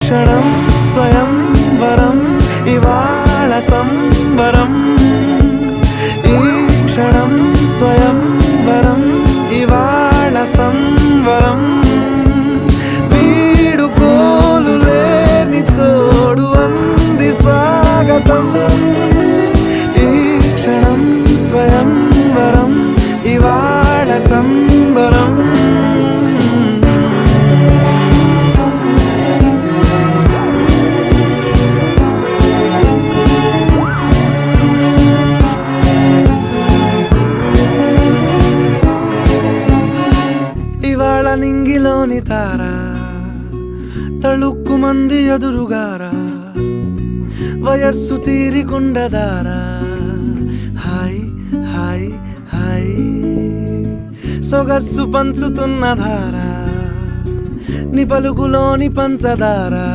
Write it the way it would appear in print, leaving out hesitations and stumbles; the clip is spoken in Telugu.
క్షణం స్వయం వరం ఇవాళ సంబరం ఈ క్షణం స్వయం వరం ఇవాళ సంవరం వీడుకోలు లేని తోడు అంది స్వాగతం ఈ క్షణం స్వయం వరం ఇవాళ సంబరం ఇవాళ నింగిలోని తారా తళుక్కు మంది ఎదురుగారా వయస్సు తీరికుండదారా హాయ్ హాయ్ హాయ్ సొగస్సు పంచుతున్న ధారా ని పలుకులోని పంచదారా